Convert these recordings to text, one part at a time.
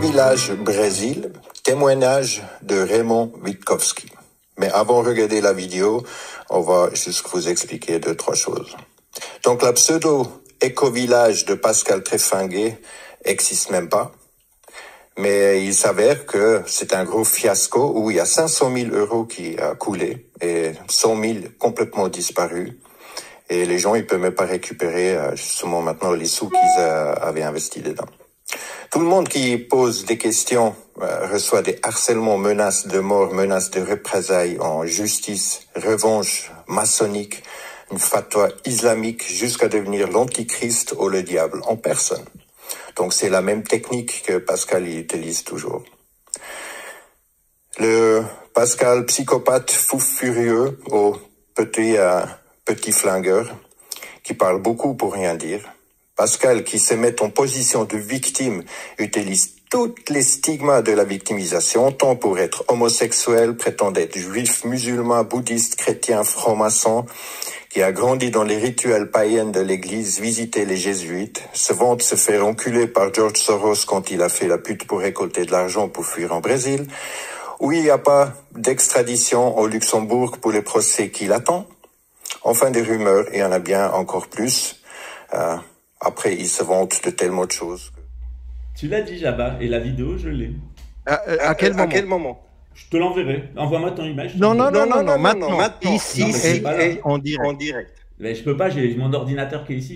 Éco-village Brésil, témoignage de Raymond Witkowski. Mais avant de regarder la vidéo, on va juste vous expliquer 2-3 choses. Donc la pseudo-éco-village de Pascal Tréfinguet n'existe même pas. Mais il s'avère que c'est un gros fiasco où il y a 500 000 € qui a coulé et 100 000 complètement disparus. Et les gens, ils peuvent même pas récupérer justement maintenant les sous qu'ils avaient investis dedans. Tout le monde qui pose des questions reçoit des harcèlements, menaces de mort, menaces de représailles en justice, revanche maçonnique, une fatwa islamique jusqu'à devenir l'antichrist ou le diable en personne. Donc c'est la même technique que Pascal utilise toujours. Le Pascal psychopathe fou furieux au petit flingueur qui parle beaucoup pour rien dire. Pascal qui se met en position de victime utilise toutes les stigmas de la victimisation, tant pour être homosexuel, prétend être juif, musulman, bouddhiste, chrétien, franc-maçon, qui a grandi dans les rituels païens de l'église, visité les jésuites, se vante se faire enculer par George Soros quand il a fait la pute pour récolter de l'argent pour fuir en Brésil, où il n'y a pas d'extradition au Luxembourg pour les procès qu'il attend. Enfin, des rumeurs, il y en a bien encore plus. Après, il se vante de tellement de choses. Tu l'as dit, Jabba, et la vidéo, je l'ai. À quel moment? Je te l'enverrai. Envoie-moi ton image. Non, maintenant. Ici, en direct. Mais je peux pas, j'ai mon ordinateur qui est ici.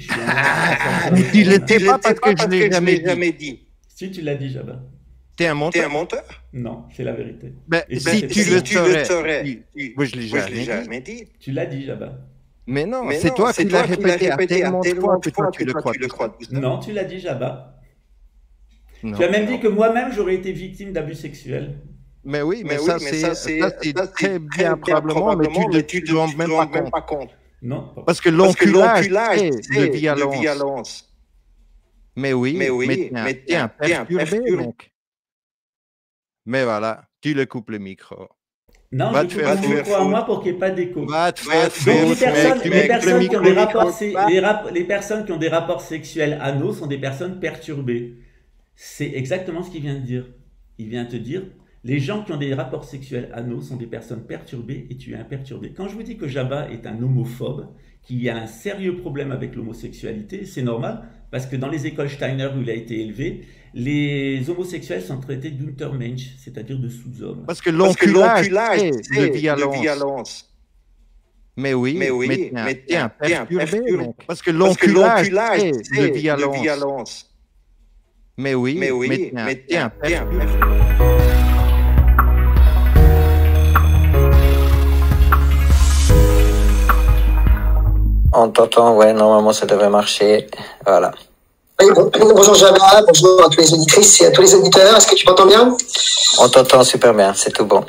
Tu ne l'étais pas parce que je ne l'ai jamais dit. Si, tu l'as dit, Jabba. T'es un menteur? Non, c'est la vérité. Si tu le saurais. Moi, je l'ai jamais dit. Tu l'as dit, Jabba. Mais non, c'est toi qui l'as répété à tellement de fois que toi, tu le crois. Non, tu l'as dit, Jabba. Tu as même dit que moi-même, j'aurais été victime d'abus sexuels. Mais oui, mais ça, c'est très bien probablement, mais tu ne te rends même pas compte. Non. Parce que l'enculage, c'est de violence. Mais oui, mais t'es un perturbé, mec. Mais voilà, tu le coupes le micro. Non, je coupe mon micro à moi pour qu'il n'y ait pas d'écho. Les personnes qui ont des rapports sexuels anaux sont des personnes perturbées. C'est exactement ce qu'il vient de dire. Il vient te dire, les gens qui ont des rapports sexuels anaux sont des personnes perturbées et tu es un perturbé. Quand je vous dis que Jabba est un homophobe, qu'il y a un sérieux problème avec l'homosexualité, c'est normal, parce que dans les écoles Steiner où il a été élevé, les homosexuels sont traités d'Untermensch, c'est-à-dire de sous-hommes. Parce que l'enculage, c'est de violence. Mais oui, mais t'es un perturbé, mec. Parce que l'enculage, c'est de violence. Mais oui, mais t'es un perturbé. On t'entend, ouais, normalement ça devrait marcher. Voilà. Oui, bonjour Jabba, bonjour à tous les auditrices et à tous les auditeurs. Est-ce que tu m'entends bien? On t'entend super bien, c'est tout bon.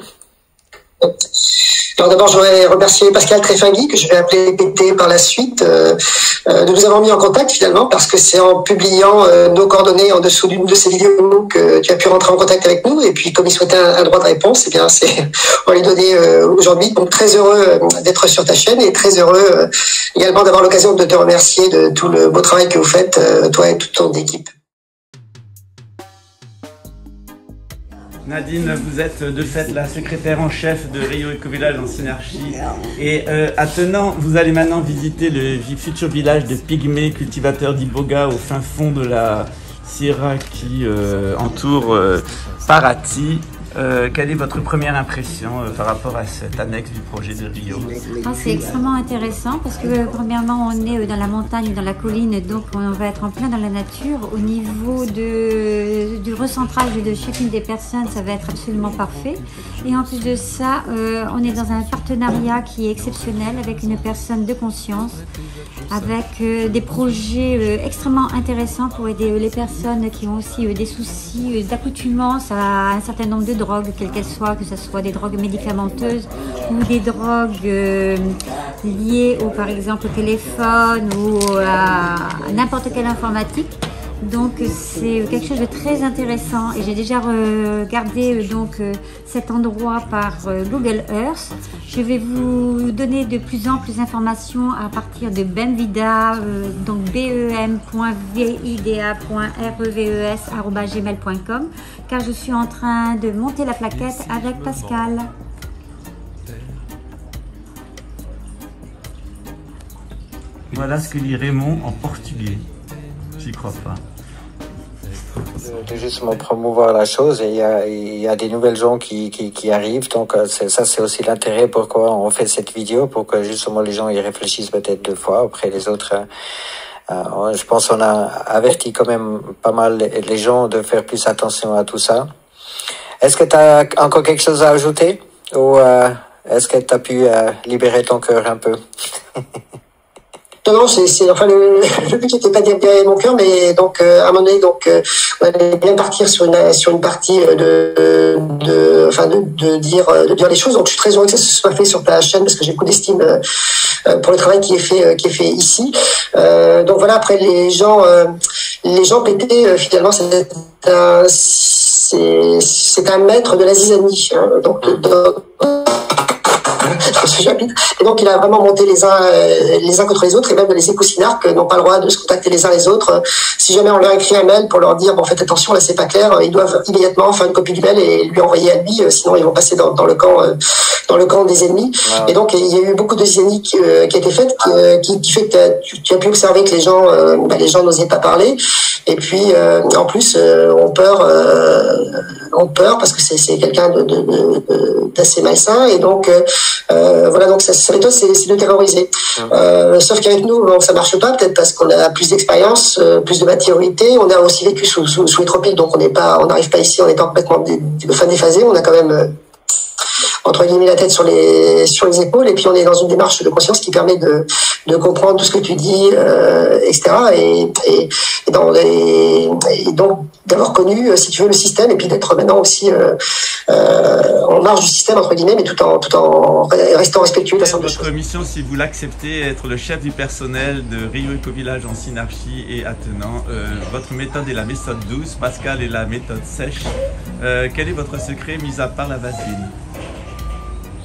Alors d'abord, je voudrais remercier Pascal Tréfinguet, que je vais appeler PT par la suite, de nous avoir mis en contact finalement, parce que c'est en publiant nos coordonnées en dessous d'une de ces vidéos que tu as pu rentrer en contact avec nous. Et puis comme il souhaitait un droit de réponse, eh bien on va lui donner aujourd'hui. Donc très heureux d'être sur ta chaîne et très heureux également d'avoir l'occasion de te remercier de tout le beau travail que vous faites, toi et toute ton équipe. Nadine, vous êtes de fait la secrétaire en chef de Rio Éco-Village en Synarchie. Et attenant, vous allez maintenant visiter le futur village de pygmées cultivateurs d'iboga au fin fond de la Sierra qui entoure Paraty. Quelle est votre première impression par rapport à cette annexe du projet de Rio? C'est extrêmement intéressant parce que premièrement on est dans la montagne, dans la colline, donc on va être en plein dans la nature. Au niveau du recentrage de chacune des personnes, ça va être absolument parfait. Et en plus de ça, on est dans un partenariat qui est exceptionnel avec une personne de conscience, avec des projets extrêmement intéressants pour aider les personnes qui ont aussi des soucis d'accoutumance à un certain nombre de drogues, quelles qu'elles soient, que ce soit des drogues médicamenteuses ou des drogues liées au, par exemple, au téléphone ou à n'importe quelle informatique. Donc c'est quelque chose de très intéressant et j'ai déjà regardé cet endroit par Google Earth. Je vais vous donner de plus en plus d'informations à partir de Bemvida, donc bem.vida.reves@gmail.com, car je suis en train de monter la plaquette avec Pascal. Voilà ce que dit Raymond en portugais. J'y crois pas. De justement promouvoir la chose, et il y a des nouvelles gens qui arrivent, donc ça c'est aussi l'intérêt pourquoi on fait cette vidéo, pour que justement les gens y réfléchissent peut-être 2 fois. Après les autres, je pense qu'on a averti quand même pas mal les gens de faire plus attention à tout ça. Est-ce que tu as encore quelque chose à ajouter, ou est-ce que tu as pu libérer ton cœur un peu? Non, enfin le but n'était pas de libérer mon cœur, mais donc à un moment donné, donc on allait bien partir sur une partie de dire les choses. Donc je suis très heureux que ça se soit fait sur ta chaîne, parce que j'ai beaucoup d'estime pour le travail qui est fait ici. Donc voilà, après les gens pétés, finalement c'est un maître de la zizanie, hein, donc et donc il a vraiment monté les uns contre les autres, et même les écoussinarques n'ont pas le droit de se contacter les uns les autres. Si jamais on leur écrit un mail pour leur dire bon, faites attention, là c'est pas clair, ils doivent immédiatement faire une copie du mail et lui envoyer à lui, sinon ils vont passer dans le camp des ennemis. Wow. Et donc il y a eu beaucoup de zizanie qui a été faite, qui fait que tu as pu observer que les gens n'osaient pas parler. Et puis en plus ont peur parce que c'est quelqu'un d'assez malsain, et donc voilà, donc sa méthode c'est de terroriser. Sauf qu'avec nous, bon, ça marche pas, peut-être parce qu'on a plus d'expérience, plus de maturité. On a aussi vécu sous les tropiques, donc on n'arrive pas ici en étant complètement déphasé. On a quand même entre guillemets la tête sur les épaules, et puis on est dans une démarche de conscience qui permet de comprendre tout ce que tu dis, etc. Et donc d'avoir connu, si tu veux, le système, et puis d'être maintenant aussi en marge du système, entre guillemets, mais tout en restant respectueux de l'ensemble des choses. Votre mission, si vous l'acceptez, être le chef du personnel de Rio Eco-Village en Synarchie et attenant. Votre méthode est la méthode douce, Pascal est la méthode sèche. Quel est votre secret, mis à part la vaseline?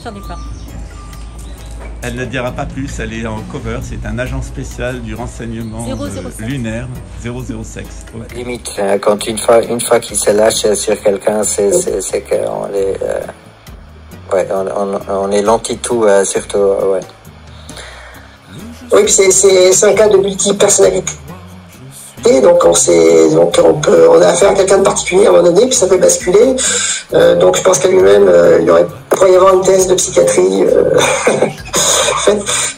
J'en ai pas. Elle ne dira pas plus, elle est en cover, c'est un agent spécial du renseignement lunaire 00sex. Okay. Limite, quand une fois qu'il se lâche sur quelqu'un, c'est qu'on est, on est l'anti-tout, surtout, ouais. Oui, puis c'est un cas de multi-personnalité. Donc on a affaire à quelqu'un de particulier à un moment donné, puis ça peut basculer. Donc je pense qu'à lui-même, il pourrait y avoir une thèse de psychiatrie.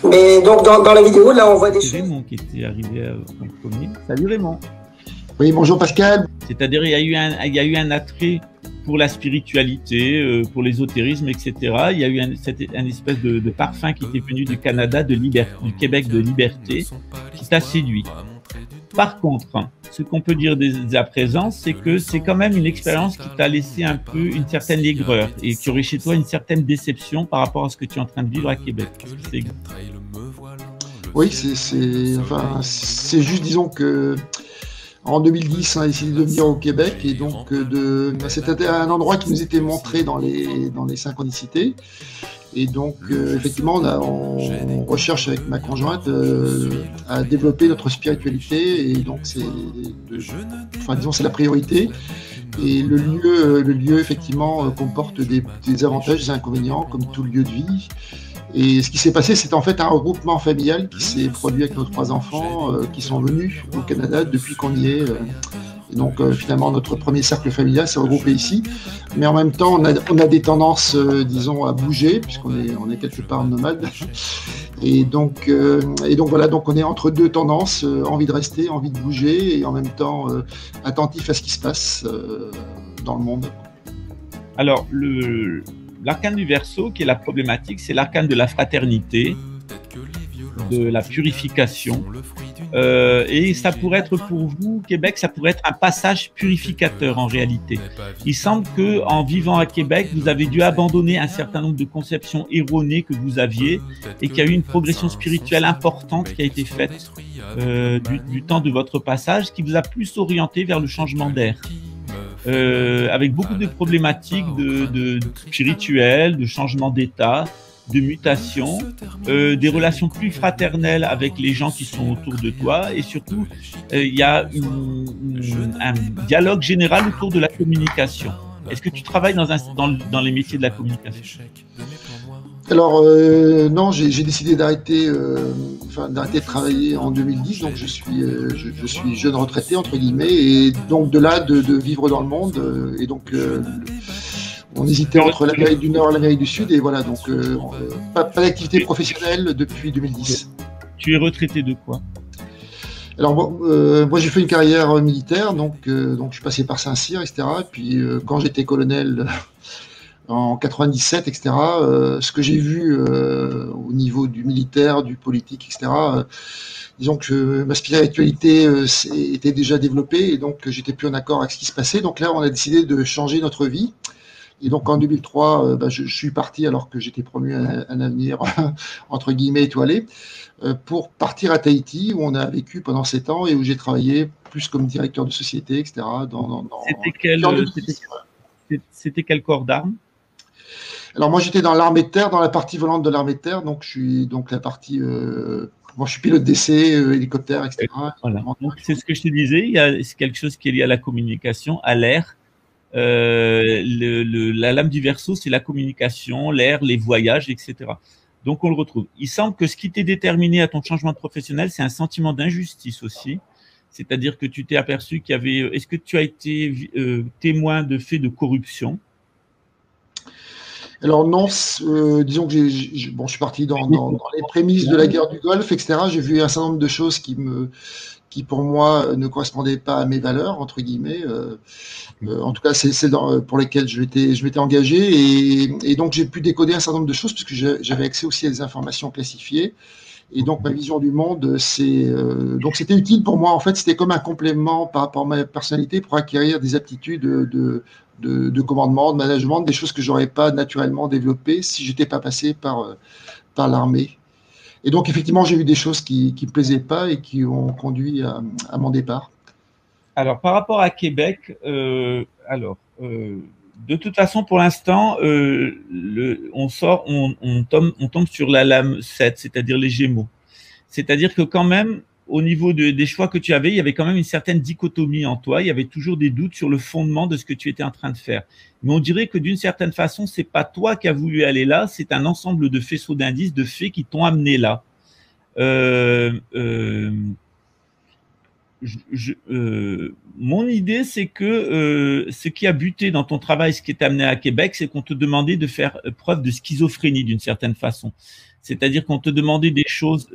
Mais donc dans la vidéo, là, on voit des choses. C'est Raymond qui était arrivé en premier. Salut Raymond. Oui, bonjour Pascal. C'est-à-dire, il y a eu un attrait pour la spiritualité, pour l'ésotérisme, etc. Il y a eu un espèce de parfum qui était venu du Canada, du Québec de liberté, qui t'a séduit. Par contre, ce qu'on peut dire dès à présent, c'est que c'est quand même une expérience qui t'a laissé un peu une certaine aigreur et qui aurait chez toi une certaine déception par rapport à ce que tu es en train de vivre à Québec. Oui, c'est juste, disons que en 2010, on a décidé de venir au Québec, et donc c'était un endroit qui nous était montré dans les synchronicités. Et donc, effectivement, on recherche avec ma conjointe à développer notre spiritualité, et donc c'est la priorité. Et le lieu effectivement comporte des avantages, des inconvénients, comme tout lieu de vie. Et ce qui s'est passé, c'est en fait un regroupement familial qui s'est produit avec nos 3 enfants qui sont venus au Canada depuis qu'on y est. Et donc finalement, notre premier cercle familial s'est regroupé ici. Mais en même temps, on a des tendances, disons, à bouger, puisqu'on est quelque part nomade. Et donc voilà, donc on est entre 2 tendances, envie de rester, envie de bouger, et en même temps attentif à ce qui se passe dans le monde. Alors, l'arcane du Verseau, qui est la problématique, c'est l'arcane de la fraternité. de la purification. Et ça pourrait être pour vous, Québec, ça pourrait être un passage purificateur en réalité. Il semble que en vivant à Québec, vous avez dû abandonner un certain nombre de conceptions erronées que vous aviez et qu'il y a eu une progression spirituelle importante qui a été faite du temps de votre passage, qui vous a plus orienté vers le changement d'air. Avec beaucoup de problématiques de spirituelles, de changement d'état, de mutation, des relations plus fraternelles avec les gens qui sont autour de toi, et surtout il y a un dialogue général autour de la communication. Est-ce que tu travailles dans les métiers de la communication? Alors non, j'ai décidé d'arrêter de travailler en 2010, donc je suis jeune retraité entre guillemets, et donc de là de vivre dans le monde, et donc on hésitait entre l'Amérique du Nord et l'Amérique du Sud, et voilà, donc pas d'activité professionnelle depuis 2010. Tu es retraité de quoi? Alors moi j'ai fait une carrière militaire, donc je suis passé par Saint-Cyr, etc. Et puis quand j'étais colonel en 97, etc., ce que j'ai vu au niveau du militaire, du politique, etc., disons que ma spiritualité était déjà développée, et donc j'étais plus en accord avec ce qui se passait. Donc là, on a décidé de changer notre vie. Et donc en 2003, je suis parti alors que j'étais promu à un avenir entre guillemets étoilé, pour partir à Tahiti, où on a vécu pendant 7 ans et où j'ai travaillé plus comme directeur de société, etc. C'était quel corps d'armes? Alors moi j'étais dans l'armée de terre, dans la partie volante de l'armée de terre, donc je suis donc la partie moi je suis pilote d'essai, hélicoptère, etc. Voilà. Donc c'est ce que je te disais, c'est quelque chose qui est lié à la communication, à l'air. La lame du Verseau, c'est la communication, l'air, les voyages, etc. Donc on le retrouve. Il semble que ce qui t'est déterminé à ton changement de professionnel, c'est un sentiment d'injustice aussi. C'est-à-dire que tu t'es aperçu qu'il y avait... Est-ce que tu as été témoin de faits de corruption? Alors non, disons que je suis parti dans les prémices de la guerre du Golfe, etc. J'ai vu un certain nombre de choses qui pour moi ne correspondaient pas à mes valeurs, entre guillemets. En tout cas, c'est pour lesquelles je m'étais engagé, et donc j'ai pu décoder un certain nombre de choses puisque j'avais accès aussi à des informations classifiées. Et donc ma vision du monde, donc c'était utile pour moi. En fait, c'était comme un complément par rapport à ma personnalité pour acquérir des aptitudes de commandement, de management, des choses que j'aurais pas naturellement développées si j'étais pas passé par l'armée. Et donc effectivement, j'ai vu des choses qui me plaisaient pas et qui ont conduit à mon départ. Alors par rapport à Québec, de toute façon, pour l'instant, on tombe sur la lame 7, c'est-à-dire les Gémeaux. C'est-à-dire que quand même, au niveau des choix que tu avais, il y avait quand même une certaine dichotomie en toi. Il y avait toujours des doutes sur le fondement de ce que tu étais en train de faire. Mais on dirait que d'une certaine façon, c'est pas toi qui as voulu aller là, c'est un ensemble de faisceaux d'indices, de faits qui t'ont amené là. Mon idée, c'est que ce qui a buté dans ton travail, ce qui est amené à Québec, c'est qu'on te demandait de faire preuve de schizophrénie d'une certaine façon. C'est-à-dire qu'on te demandait des choses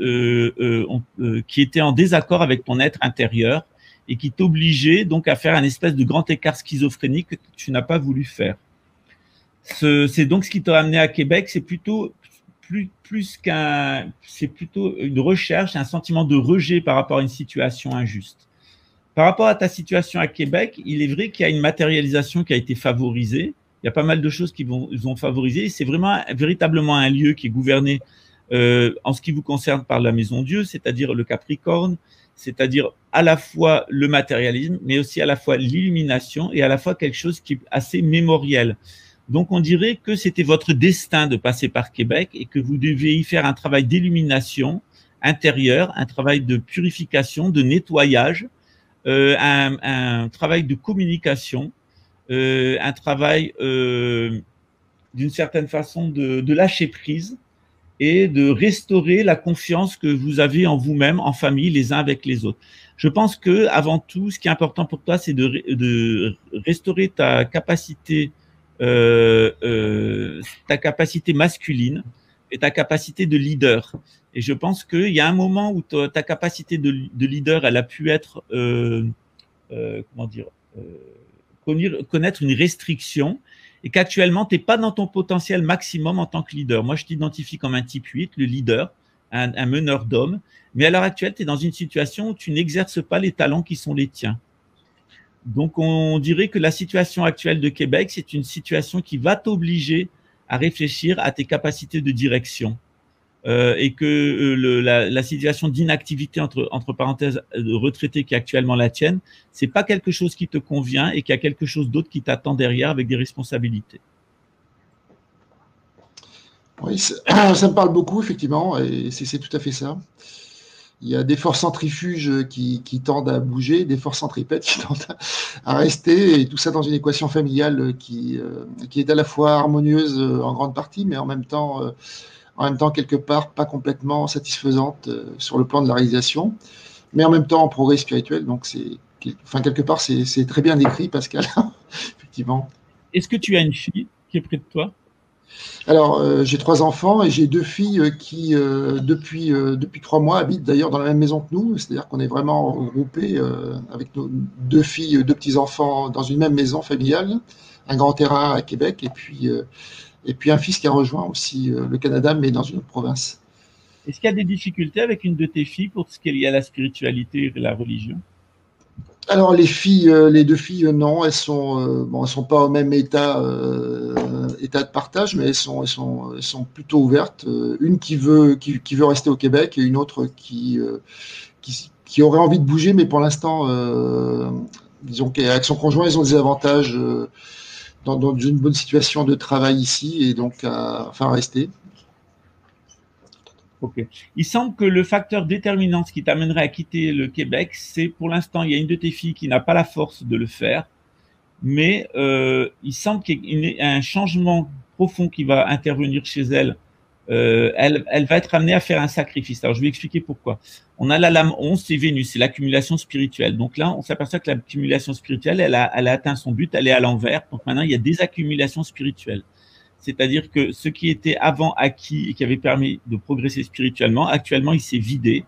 qui étaient en désaccord avec ton être intérieur et qui t'obligeaient donc à faire un espèce de grand écart schizophrénique que tu n'as pas voulu faire. C'est donc ce qui t'a amené à Québec, c'est plutôt c'est plutôt une recherche, un sentiment de rejet par rapport à une situation injuste. Par rapport à ta situation à Québec, il est vrai qu'il y a une matérialisation qui a été favorisée. Il y a pas mal de choses qui vont favoriser. C'est véritablement un lieu qui est gouverné en ce qui vous concerne par la Maison Dieu, c'est-à-dire le Capricorne, c'est-à-dire à la fois le matérialisme, mais aussi à la fois l'illumination et à la fois quelque chose qui est assez mémoriel. Donc, on dirait que c'était votre destin de passer par Québec et que vous deviez y faire un travail d'illumination intérieure, un travail de purification, de nettoyage, un travail de communication, un travail d'une certaine façon de lâcher prise et de restaurer la confiance que vous avez en vous-même, en famille, les uns avec les autres. Je pense que avant tout, ce qui est important pour toi, c'est de restaurer ta capacité masculine et ta capacité de leader. Et je pense qu'il y a un moment où ta capacité de leader, elle a pu être, connaître une restriction et qu'actuellement, tu n'es pas dans ton potentiel maximum en tant que leader. Moi, je t'identifie comme un type 8, le leader, un meneur d'hommes, mais à l'heure actuelle, tu es dans une situation où tu n'exerces pas les talents qui sont les tiens. Donc, on dirait que la situation actuelle de Québec, c'est une situation qui va t'obliger à réfléchir à tes capacités de direction. Et que la situation d'inactivité entre parenthèses retraité qui est actuellement la tienne, c'est pas quelque chose qui te convient et qu'il y a quelque chose d'autre qui t'attend derrière avec des responsabilités. Oui, ça me parle beaucoup, effectivement, et c'est tout à fait ça. Il y a des forces centrifuges qui tendent à bouger, des forces centripètes qui tendent à rester, et tout ça dans une équation familiale qui est à la fois harmonieuse en grande partie, mais en même temps, quelque part, pas complètement satisfaisante sur le plan de la réalisation, mais en même temps en progrès spirituel. Donc, quelque part, c'est très bien décrit, Pascal, effectivement. Est-ce que tu as une fille qui est près de toi? Alors, j'ai 3 enfants et j'ai 2 filles qui, depuis 3 mois, habitent d'ailleurs dans la même maison que nous. C'est-à-dire qu'on est vraiment regroupés avec nos 2 filles, 2 petits-enfants dans une même maison familiale, un grand terrain à Québec, et puis un fils qui a rejoint aussi le Canada, mais dans une autre province. Est-ce qu'il y a des difficultés avec une de tes filles pour ce qui est lié à la spiritualité et la religion? Alors les 2 filles, non, elles sont pas au même état de partage, mais elles sont plutôt ouvertes. Une qui veut rester au Québec et une autre qui aurait envie de bouger, mais pour l'instant, disons qu'avec son conjoint, ils ont des avantages dans une bonne situation de travail ici et donc à rester. Ok. Il semble que le facteur déterminant, ce qui t'amènerait à quitter le Québec, c'est pour l'instant, il y a une de tes filles qui n'a pas la force de le faire, mais il semble qu'il y ait un changement profond qui va intervenir chez elle. Elle va être amenée à faire un sacrifice. Alors, je vais expliquer pourquoi. On a la lame 11, c'est Vénus, c'est l'accumulation spirituelle. Donc là, on s'aperçoit que l'accumulation spirituelle, elle a atteint son but, elle est à l'envers. Donc maintenant, il y a des accumulations spirituelles. C'est-à-dire que ce qui était avant acquis et qui avait permis de progresser spirituellement, actuellement, il s'est vidé.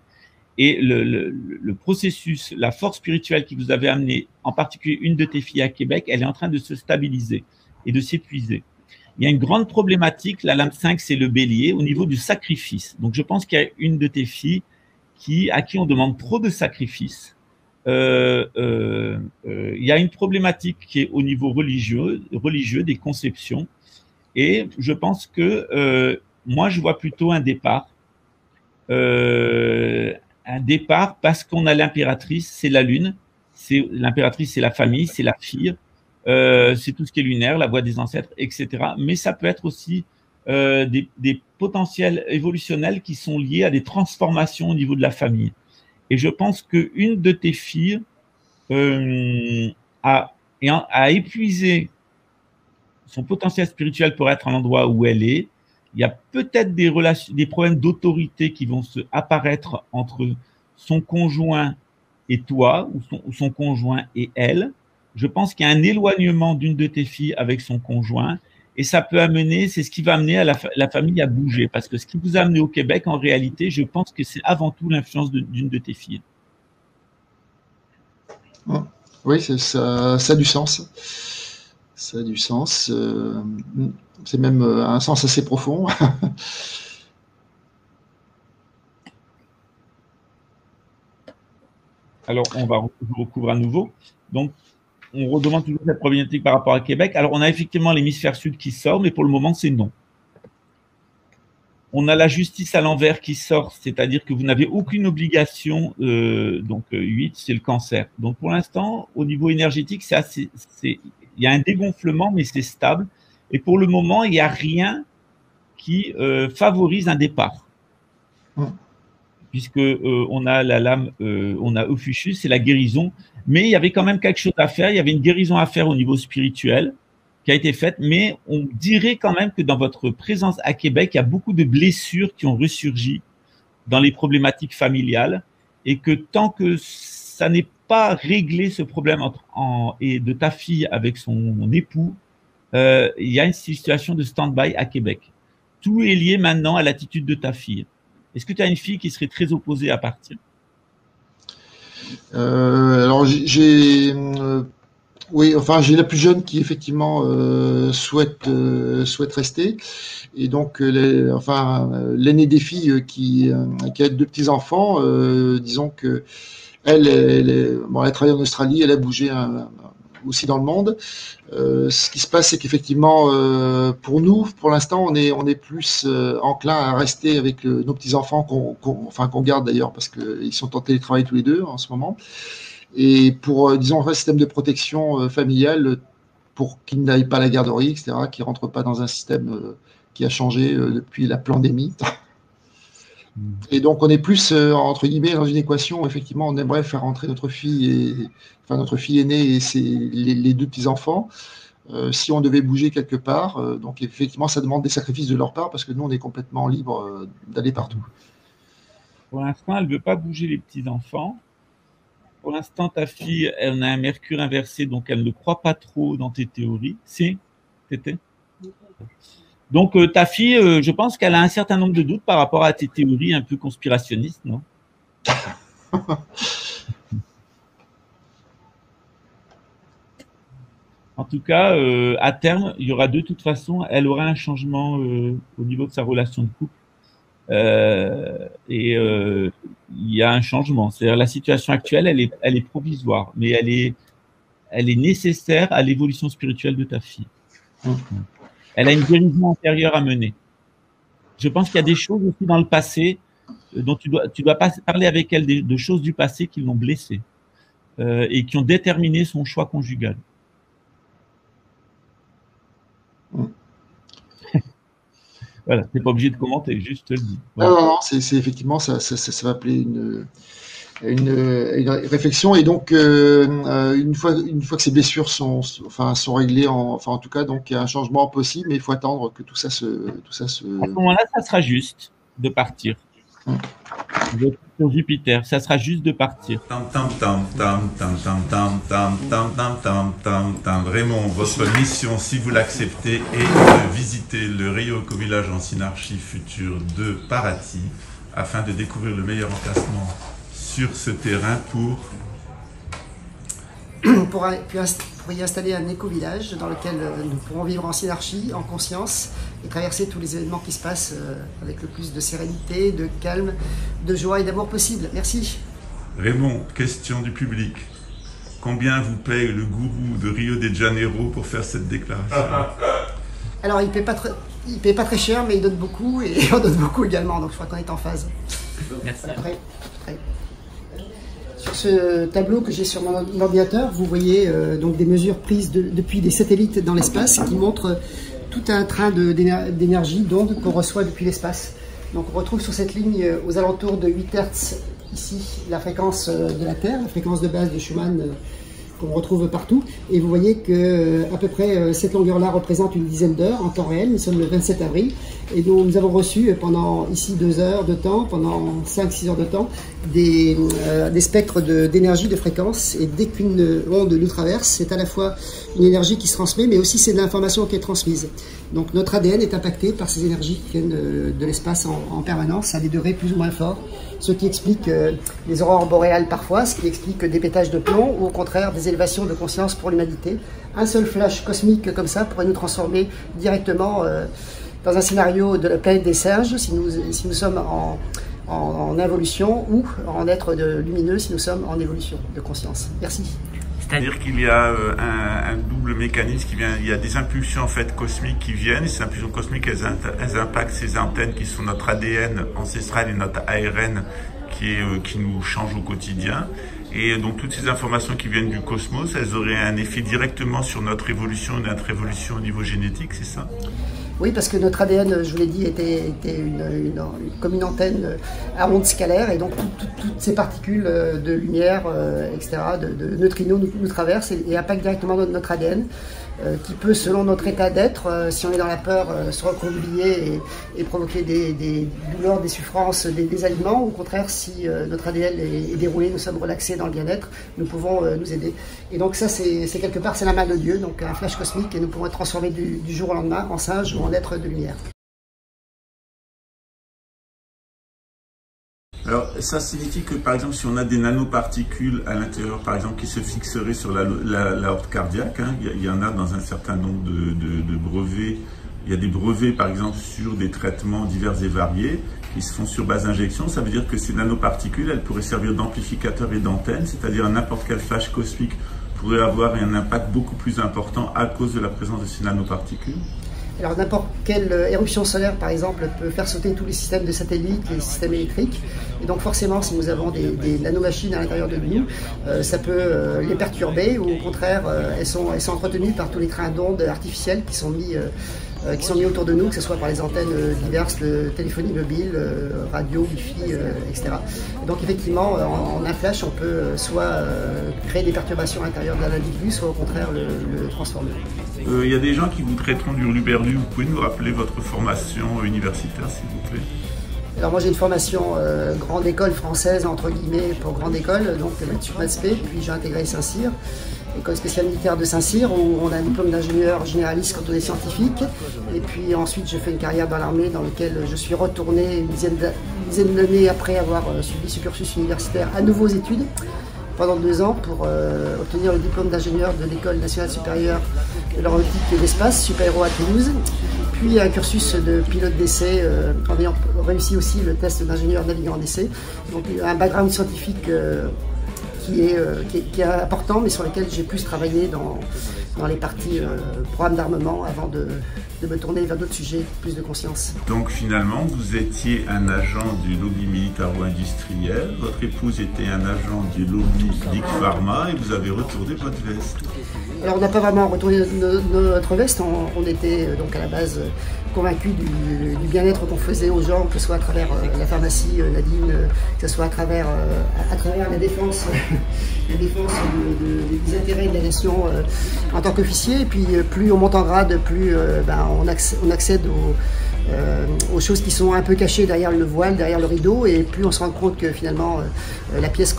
Et le processus, la force spirituelle qui vous avait amené, en particulier une de tes filles à Québec, elle est en train de se stabiliser et de s'épuiser. Il y a une grande problématique, la lame 5, c'est le bélier, au niveau du sacrifice. Donc, je pense qu'il y a une de tes filles à qui on demande trop de sacrifices. Il y a une problématique qui est au niveau religieux des conceptions. Et je pense que moi, je vois plutôt un départ. Parce qu'on a l'impératrice, c'est la lune. L'impératrice, c'est la famille, c'est la fille. C'est tout ce qui est lunaire, la voie des ancêtres, etc. Mais ça peut être aussi des potentiels évolutionnels qui sont liés à des transformations au niveau de la famille. Et je pense qu'une de tes filles a épuisé son potentiel spirituel pour être à l'endroit où elle est. Il y a peut-être des problèmes d'autorité qui vont se apparaître entre son conjoint et toi, ou son conjoint et elle. Je pense qu'il y a un éloignement d'une de tes filles avec son conjoint, et ça peut amener, c'est ce qui va amener à la famille à bouger, parce que ce qui vous a amené au Québec, en réalité, je pense que c'est avant tout l'influence d'une de tes filles. Oui, ça a du sens. Ça a du sens. C'est même un sens assez profond. Alors, on va recouvrir à nouveau. Donc, on redemande toujours cette problématique par rapport à Québec. Alors, on a effectivement l'hémisphère sud qui sort, mais pour le moment, c'est non. On a la justice à l'envers qui sort, c'est-à-dire que vous n'avez aucune obligation. Donc, 8, c'est le cancer. Donc, pour l'instant, au niveau énergétique, il y a un dégonflement, mais c'est stable. Et pour le moment, il n'y a rien qui favorise un départ. Puisque on a la lame, on a Ophiuchus, c'est la guérison. Mais il y avait quand même quelque chose à faire. Il y avait une guérison à faire au niveau spirituel qui a été faite. Mais on dirait quand même que dans votre présence à Québec, il y a beaucoup de blessures qui ont ressurgi dans les problématiques familiales. Et que tant que ça n'est pas réglé, ce problème et de ta fille avec son époux, il y a une situation de stand-by à Québec. Tout est lié maintenant à l'attitude de ta fille. Est-ce que tu as une fille qui serait très opposée à partir? Alors, Oui, enfin, j'ai la plus jeune qui effectivement souhaite rester, et donc l'aînée des filles qui a 2 petits enfants, disons que elle travaille en Australie, elle a bougé aussi dans le monde. Ce qui se passe, c'est qu'effectivement, pour nous, pour l'instant, on est plus enclin à rester avec nos petits enfants qu'on garde d'ailleurs parce qu'ils sont en télétravail tous les deux en ce moment. Et pour, disons, un système de protection familiale, pour qu'ils n'aillent pas à la garderie, etc., qu'ils ne rentrent pas dans un système qui a changé depuis la pandémie. Et donc, on est plus, entre guillemets, dans une équation où, effectivement, on aimerait faire rentrer notre fille aînée et les 2 petits-enfants, si on devait bouger quelque part. Donc, effectivement, ça demande des sacrifices de leur part, parce que nous, on est complètement libre d'aller partout. Pour l'instant, elle ne veut pas bouger les petits-enfants. Pour l'instant, ta fille, elle a un Mercure inversé, donc elle ne croit pas trop dans tes théories. Si, Tété. Donc, ta fille, je pense qu'elle a un certain nombre de doutes par rapport à tes théories un peu conspirationnistes, non? En tout cas, à terme, il y aura de toute façon, elle aura un changement au niveau de sa relation de couple. Il y a un changement. C'est-à-dire la situation actuelle, elle est provisoire, mais elle est nécessaire à l'évolution spirituelle de ta fille. Elle a une guérison intérieure à mener. Je pense qu'il y a des choses aussi dans le passé dont tu dois pas parler avec elle de choses du passé qui l'ont blessée et qui ont déterminé son choix conjugal. Voilà, t'es pas obligé de commenter, juste te le dis. Voilà. Non, c'est effectivement ça va appeler une réflexion, et donc une fois que ces blessures sont réglées, en tout cas, donc il y a un changement possible, mais il faut attendre que tout ça se. À ce moment-là, ça sera juste de partir. Sur Jupiter, ça sera juste de partir. Raymond, votre mission, si vous l'acceptez, est de visiter le Ryoko Village en Synarchie futur de Paraty afin de découvrir le meilleur emplacement sur ce terrain pour y installer un éco-village dans lequel nous pourrons vivre en synarchie, en conscience, et traverser tous les événements qui se passent avec le plus de sérénité, de calme, de joie et d'amour possible. Merci. Raymond, question du public. Combien vous paye le gourou de Rio de Janeiro pour faire cette déclaration? Alors, il ne paie pas très cher, mais il donne beaucoup, et on donne beaucoup également, donc je crois qu'on est en phase. Merci. Après. Sur ce tableau que j'ai sur mon ordinateur, vous voyez donc des mesures prises depuis des satellites dans l'espace qui montrent tout un train d'énergie, d'ondes qu'on reçoit depuis l'espace. Donc on retrouve sur cette ligne aux alentours de 8 Hz ici la fréquence de la Terre, la fréquence de base de Schumann qu'on retrouve partout. Et vous voyez que à peu près cette longueur-là représente une dizaine d'heures en temps réel. Nous sommes le 27 avril et donc nous avons reçu pendant ici 2 heures de temps, pendant 5-6 heures de temps, des spectres d'énergie, de fréquence. Et dès qu'une onde nous traverse, c'est à la fois une énergie qui se transmet, mais aussi c'est de l'information qui est transmise. Donc notre ADN est impacté par ces énergies qui viennent de l'espace en permanence, à des degrés plus ou moins forts. Ce qui explique les aurores boréales parfois, ce qui explique des pétages de plomb, ou au contraire des élévations de conscience pour l'humanité. Un seul flash cosmique comme ça pourrait nous transformer directement dans un scénario de la planète des singes, si nous sommes en involution, ou en être lumineux si nous sommes en évolution de conscience. Merci. C'est-à-dire qu'il y a un double mécanisme qui vient, il y a des impulsions en fait cosmiques qui viennent, et ces impulsions cosmiques elles impactent ces antennes qui sont notre ADN ancestral et notre ARN qui nous change au quotidien. Et donc toutes ces informations qui viennent du cosmos, elles auraient un effet directement sur notre évolution au niveau génétique, c'est ça? Oui, parce que notre ADN, je vous l'ai dit, était comme une antenne à ondes scalaires, et donc toutes ces particules de lumière, etc., de neutrinos nous traversent et impactent directement notre ADN, qui peut, selon notre état d'être, si on est dans la peur, se recroqueviller et provoquer des douleurs, des souffrances, des aliments. Au contraire, si notre ADN est déroulé, nous sommes relaxés dans le bien-être, nous pouvons nous aider. Et donc ça, c'est quelque part, c'est la main de Dieu, donc un flash cosmique, et nous pouvons être transformés du jour au lendemain en singe ou en être de lumière. Alors, ça signifie que, par exemple, si on a des nanoparticules à l'intérieur, par exemple, qui se fixeraient sur l'aorte cardiaque, hein, il y en a dans un certain nombre de brevets. Il y a des brevets, par exemple, sur des traitements divers et variés qui se font sur base d'injection. Ça veut dire que ces nanoparticules, elles pourraient servir d'amplificateurs et d'antennes, c'est-à-dire n'importe quel flash cosmique pourrait avoir un impact beaucoup plus important à cause de la présence de ces nanoparticules. Alors n'importe quelle éruption solaire, par exemple, peut faire sauter tous les systèmes de satellites, les systèmes électriques. Et donc forcément, si nous avons des nanomachines à l'intérieur de nous, ça peut les perturber, ou au contraire, elles sont entretenues par tous les trains d'ondes artificiels qui sont mis autour de nous, que ce soit par les antennes diverses, de téléphonie mobile, radio, wifi, etc. Donc effectivement, en un flash, on peut soit créer des perturbations à l'intérieur de l'individu, soit au contraire le transformer. Il y a des gens qui vous traiteront du hurluberlu. Vous pouvez nous rappeler votre formation universitaire, s'il vous plaît? Alors moi j'ai une formation grande école française, entre guillemets, pour grande école, donc Maths-P, puis j'ai intégré Saint-Cyr, école spéciale militaire de Saint-Cyr, où on a un diplôme d'ingénieur généraliste quand on est scientifique. Et puis ensuite j'ai fait une carrière dans l'armée dans laquelle je suis retourné une dizaine d'années après avoir suivi ce cursus universitaire à nouveau aux études, pendant 2 ans, pour obtenir le diplôme d'ingénieur de l'École nationale supérieure de l'aéronautique et de l'espace, Super Héros à Toulouse, puis un cursus de pilote d'essai en ayant réussi aussi le test d'ingénieur navigant d'essai. Donc un background scientifique qui est important, mais sur lequel j'ai plus travaillé dans les parties programme d'armement avant de me tourner vers d'autres sujets, plus de conscience. Donc finalement, vous étiez un agent du lobby militaro-industriel, votre épouse était un agent du lobby Big Pharma et vous avez retourné votre veste. Alors on n'a pas vraiment retourné notre veste, on était donc à la base convaincus du bien-être qu'on faisait aux gens, que ce soit à travers la pharmacie Nadine, que ce soit à travers la défense, des intérêts de la nation en tant qu'officier. Et puis plus on monte en grade, plus on accède aux choses qui sont un peu cachées derrière le voile, derrière le rideau, et plus on se rend compte que finalement la pièce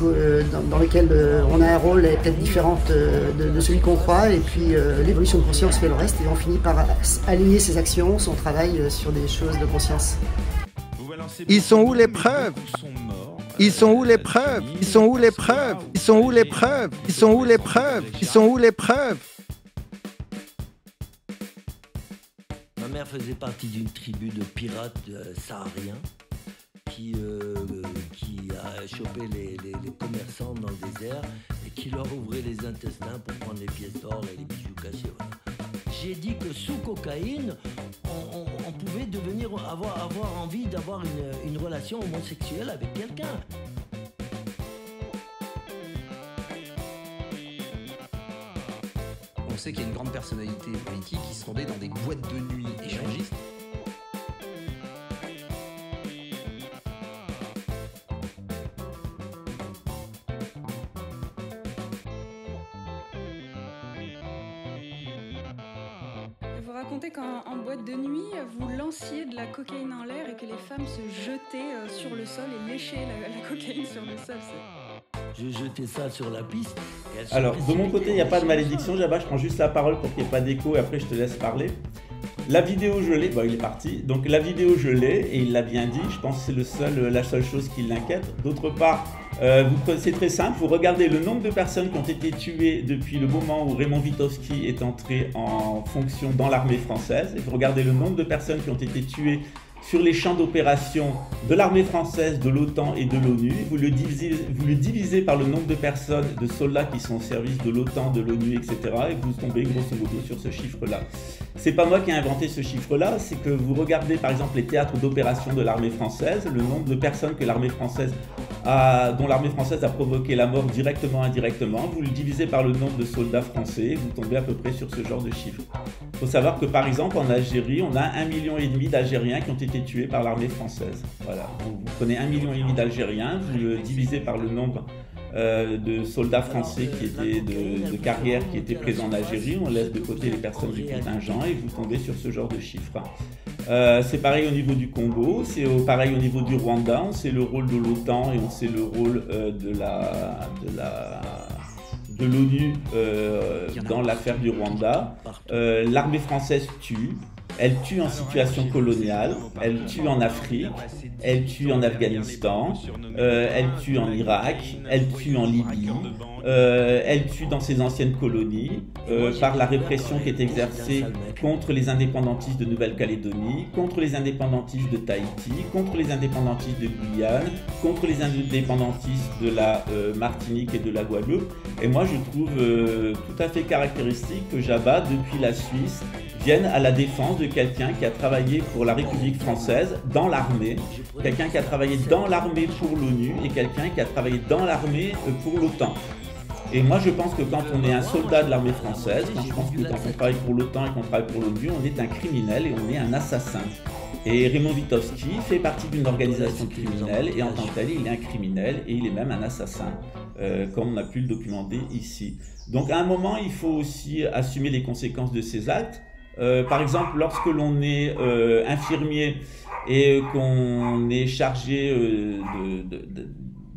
dans laquelle on a un rôle est peut-être différente de celui qu'on croit, et puis l'évolution de conscience fait le reste, et on finit par aligner ses actions, son travail sur des choses de conscience. Ils sont où les preuves? Ils sont où les preuves? Ils sont où les preuves? Ils sont où les preuves? Ils sont où les preuves? Ils sont où les preuves? Ma mère faisait partie d'une tribu de pirates sahariens qui a chopé les commerçants dans le désert et qui leur ouvrait les intestins pour prendre les pièces d'or et les bijoux cachés. Voilà. J'ai dit que sous cocaïne, on pouvait avoir envie d'avoir une relation homosexuelle avec quelqu'un. On sait qu'il y a une grande personnalité politique qui se rendait dans des boîtes de nuit échangistes. Vous racontez qu'en boîte de nuit, vous lanciez de la cocaïne en l'air et que les femmes se jetaient sur le sol et léchaient la cocaïne sur le sol. Je jetais ça sur la piste. Alors, de mon côté, il n'y a pas de malédiction, Jabba, je prends juste la parole pour qu'il n'y ait pas d'écho et après je te laisse parler. La vidéo, je l'ai, bon, il est parti. Donc la vidéo, je l'ai et il l'a bien dit, je pense que c'est la seule chose qui l'inquiète. D'autre part, c'est très simple, vous regardez le nombre de personnes qui ont été tuées depuis le moment où Raymond Witowski est entré en fonction dans l'armée française. Et vous regardez le nombre de personnes qui ont été tuées sur les champs d'opération de l'armée française, de l'OTAN et de l'ONU. Vous le divisez par le nombre de personnes, de soldats qui sont au service de l'OTAN, de l'ONU, etc. Et vous tombez grosso modo sur ce chiffre-là. C'est pas moi qui ai inventé ce chiffre-là, c'est que vous regardez par exemple les théâtres d'opération de l'armée française, le nombre de personnes que l'armée française dont l'armée française a provoqué la mort directement, indirectement, vous le divisez par le nombre de soldats français, et vous tombez à peu près sur ce genre de chiffre. Il faut savoir que par exemple en Algérie, on a 1,5 million d'Algériens qui ont été tués par l'armée française. Voilà. Donc, vous prenez 1,5 million d'Algériens, vous le divisez par le nombre de soldats français qui étaient de carrière qui étaient présents en Algérie, on laisse de côté les personnes du contingent et vous tombez sur ce genre de chiffres. C'est pareil au niveau du Congo, c'est pareil au niveau du Rwanda, on sait le rôle de l'OTAN et on sait le rôle de l'ONU dans l'affaire du Rwanda. L'armée française tue, Elle tue en situation coloniale, elle tue en Afrique, elle tue en Afghanistan, elle tue en Irak, elle tue en Libye, elle tue dans ses anciennes colonies par la répression qui est exercée contre les indépendantistes de Nouvelle-Calédonie, contre les indépendantistes de Tahiti, contre les indépendantistes de Guyane, contre les indépendantistes de la Martinique et de la Guadeloupe. Et moi je trouve tout à fait caractéristique que Jabba, depuis la Suisse, vienne à la défense de quelqu'un qui a travaillé pour la République française dans l'armée, quelqu'un qui a travaillé dans l'armée pour l'ONU et quelqu'un qui a travaillé dans l'armée pour l'OTAN. Et moi je pense que quand on est un soldat de l'armée française, je pense que quand on travaille pour l'OTAN et qu'on travaille pour l'ONU, on est un criminel et on est un assassin. Et Raymond Witowski fait partie d'une organisation criminelle et en tant que tel, il est un criminel et il est même un assassin, comme on a pu le documenter ici. Donc à un moment, il faut aussi assumer les conséquences de ses actes. Par exemple, lorsque l'on est infirmier et qu'on est chargé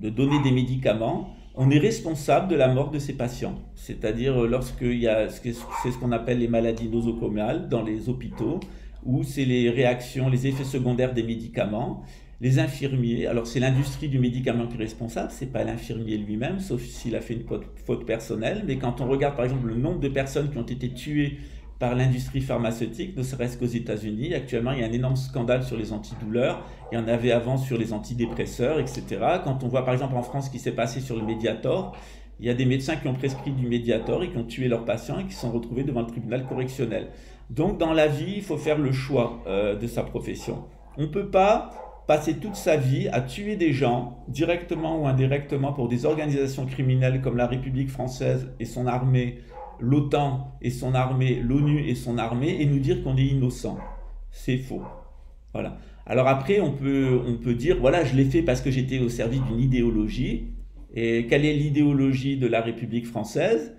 de donner des médicaments, on est responsable de la mort de ses patients. C'est-à-dire lorsqu'il y a c'est ce qu'on appelle les maladies nosocomiales dans les hôpitaux, où c'est les réactions, les effets secondaires des médicaments. Les infirmiers, alors c'est l'industrie du médicament qui est responsable, c'est pas l'infirmier lui-même, sauf s'il a fait une faute personnelle. Mais quand on regarde par exemple le nombre de personnes qui ont été tuées par l'industrie pharmaceutique, ne serait-ce qu'aux États-Unis. Actuellement, il y a un énorme scandale sur les antidouleurs. Il y en avait avant sur les antidépresseurs, etc. Quand on voit par exemple en France ce qui s'est passé sur le Mediator, il y a des médecins qui ont prescrit du Mediator et qui ont tué leurs patients et qui se sont retrouvés devant le tribunal correctionnel. Donc dans la vie, il faut faire le choix de sa profession. On ne peut pas passer toute sa vie à tuer des gens, directement ou indirectement, pour des organisations criminelles comme la République française et son armée, l'OTAN et son armée, l'ONU et son armée, et nous dire qu'on est innocent. C'est faux. Voilà. Alors après, on peut dire, voilà, je l'ai fait parce que j'étais au service d'une idéologie. Et quelle est l'idéologie de la République française?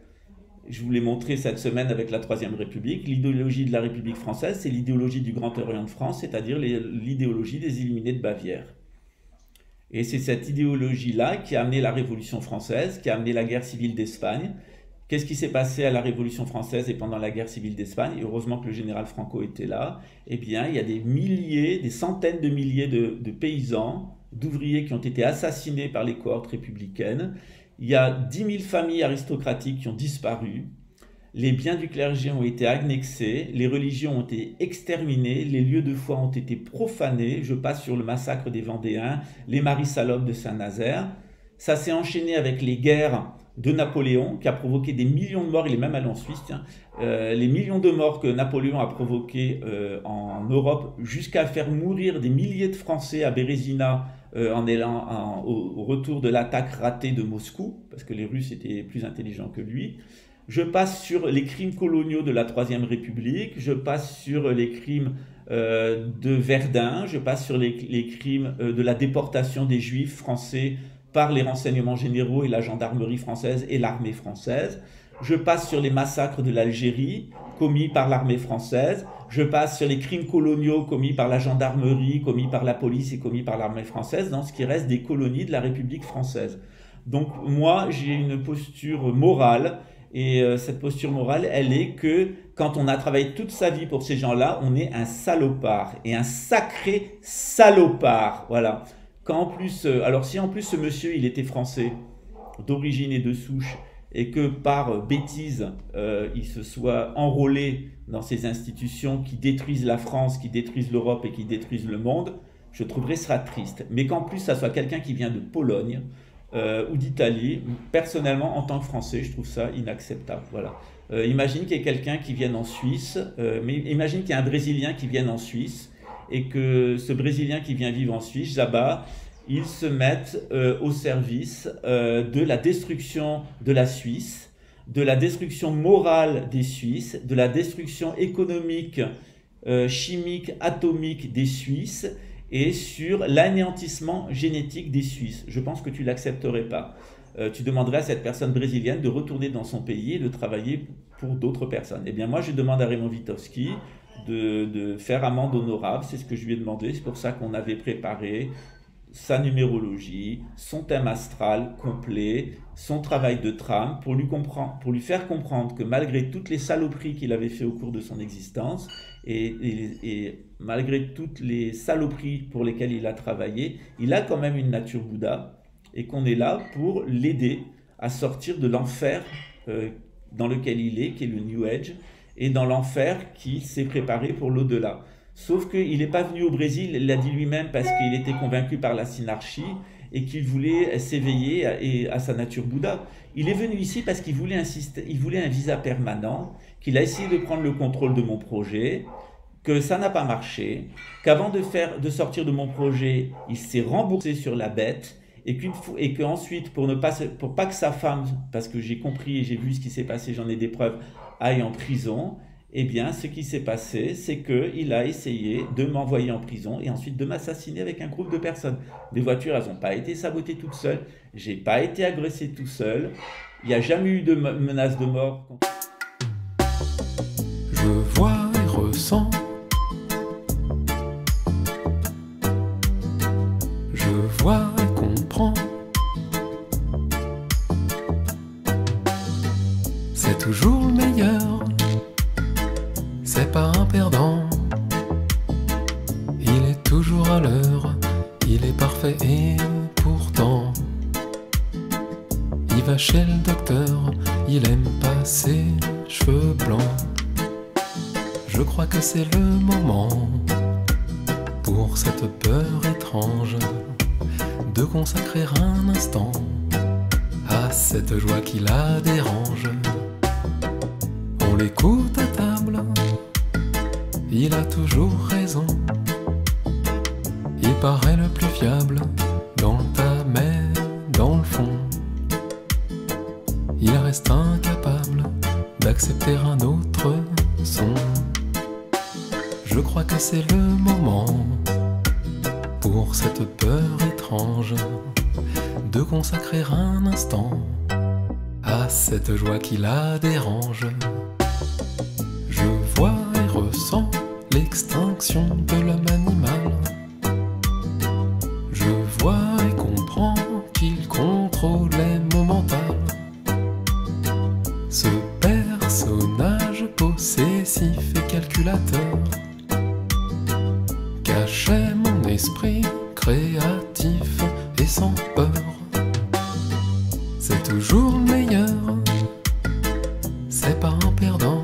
Je vous l'ai montré cette semaine avec la Troisième République. L'idéologie de la République française, c'est l'idéologie du Grand Orient de France, c'est-à-dire l'idéologie des Illuminés de Bavière. Et c'est cette idéologie-là qui a amené la Révolution française, qui a amené la guerre civile d'Espagne. Qu'est-ce qui s'est passé à la Révolution française et pendant la guerre civile d'Espagne? Heureusement que le général Franco était là. Eh bien, il y a des milliers, des centaines de milliers de paysans, d'ouvriers qui ont été assassinés par les cohortes républicaines. Il y a 10 000 familles aristocratiques qui ont disparu. Les biens du clergé ont été annexés, les religions ont été exterminées, les lieux de foi ont été profanés. Je passe sur le massacre des Vendéens, les maris salopes de Saint-Nazaire. Ça s'est enchaîné avec les guerres de Napoléon, qui a provoqué des millions de morts. Il est même allé en Suisse, tiens. Les millions de morts que Napoléon a provoqués en Europe, jusqu'à faire mourir des milliers de Français à Bérésina au retour de l'attaque ratée de Moscou, parce que les Russes étaient plus intelligents que lui. Je passe sur les crimes coloniaux de la Troisième République, je passe sur les crimes de Verdun, je passe sur les crimes de la déportation des Juifs français par les renseignements généraux et la gendarmerie française et l'armée française. Je passe sur les massacres de l'Algérie commis par l'armée française. Je passe sur les crimes coloniaux commis par la gendarmerie, commis par la police et commis par l'armée française dans ce qui reste des colonies de la République française. Donc moi, j'ai une posture morale et cette posture morale, elle est que quand on a travaillé toute sa vie pour ces gens-là, on est un salopard et un sacré salopard. Voilà. Quand en plus, alors si en plus ce monsieur, il était français d'origine et de souche, et que par bêtise, il se soit enrôlé dans ces institutions qui détruisent la France, qui détruisent l'Europe et qui détruisent le monde, je trouverais ça triste. Mais qu'en plus, ça soit quelqu'un qui vient de Pologne ou d'Italie, personnellement, en tant que Français, je trouve ça inacceptable. Voilà. Imagine qu'il y ait quelqu'un qui vienne en Suisse, mais imagine qu'il y ait un Brésilien qui vienne en Suisse, et que ce Brésilien qui vient vivre en Suisse, Jabba, ils se mettent au service de la destruction de la Suisse, de la destruction morale des Suisses, de la destruction économique, chimique, atomique des Suisses et sur l'anéantissement génétique des Suisses. Je pense que tu ne l'accepterais pas. Tu demanderais à cette personne brésilienne de retourner dans son pays et de travailler pour d'autres personnes. Eh bien moi, je demande à Raymond Witowski de faire amende honorable, c'est ce que je lui ai demandé, c'est pour ça qu'on avait préparé sa numérologie, son thème astral complet, son travail de trame, pour lui faire comprendre que malgré toutes les saloperies qu'il avait fait au cours de son existence, et malgré toutes les saloperies pour lesquelles il a travaillé, il a quand même une nature Bouddha, et qu'on est là pour l'aider à sortir de l'enfer dans lequel il est, qui est le New Age, et dans l'enfer qui s'est préparé pour l'au-delà. Sauf qu'il n'est pas venu au Brésil, il l'a dit lui-même, parce qu'il était convaincu par la synarchie et qu'il voulait s'éveiller à sa nature Bouddha. Il est venu ici parce qu'il voulait un visa permanent, qu'il a essayé de prendre le contrôle de mon projet, que ça n'a pas marché, qu'avant de sortir de mon projet, il s'est remboursé sur la bête, et qu'ensuite, pour pas que sa femme, parce que j'ai compris et j'ai vu ce qui s'est passé, j'en ai des preuves, aille en prison, eh bien, ce qui s'est passé, c'est qu'il a essayé de m'envoyer en prison et ensuite de m'assassiner avec un groupe de personnes. Les voitures, elles n'ont pas été sabotées toutes seules, j'ai pas été agressé tout seul, il n'y a jamais eu de menace de mort. Je vois et ressens. Je vois et comprends. C'est toujours le meilleur. C'est pas un perdant. Il est toujours à l'heure. Il est parfait et pourtant il va chez le docteur. Il aime pas ses cheveux blancs. Je crois que c'est le moment pour cette peur étrange de consacrer un instant à cette joie qui la dérange. On l'écoute à table, il a toujours raison. Il paraît le plus fiable dans le tas, mais dans le fond, il reste incapable d'accepter un autre son. Je crois que c'est le moment pour cette peur étrange de consacrer un instant à cette joie qui la dérange. Je vois et ressens l'extinction de l'homme animal. Je vois et comprends qu'il contrôle les mots mentaux. Ce personnage possessif et calculateur cachait mon esprit créatif et sans peur. C'est toujours le meilleur, c'est pas un perdant.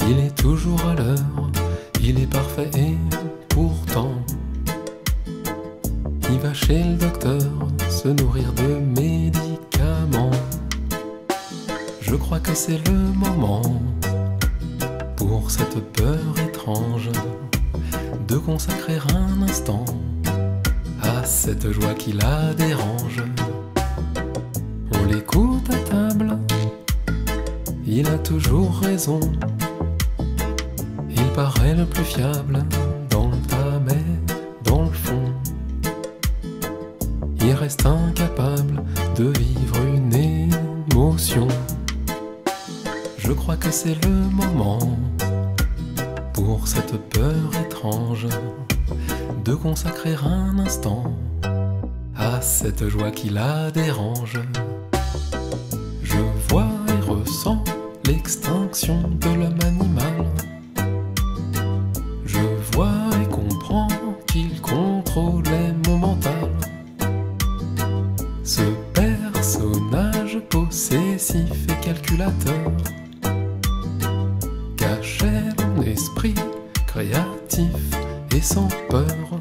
Il est toujours à l'heure, il est parfait et pourtant il va chez le docteur se nourrir de médicaments. Je crois que c'est le moment pour cette peur étrange de consacrer un instant à cette joie qui la dérange. On l'écoute à table, il a toujours raison. Il paraît le plus fiable dans le tas, mais dans le fond, il reste incapable de vivre une émotion. Je crois que c'est le moment pour cette peur étrange de consacrer un instant à cette joie qui la dérange. Je vois et ressens l'extinction de l'homme animal. Je vois et comprends qu'il contrôle les mots mentaux. Ce personnage possessif et calculateur cachait mon esprit créatif et sans peur.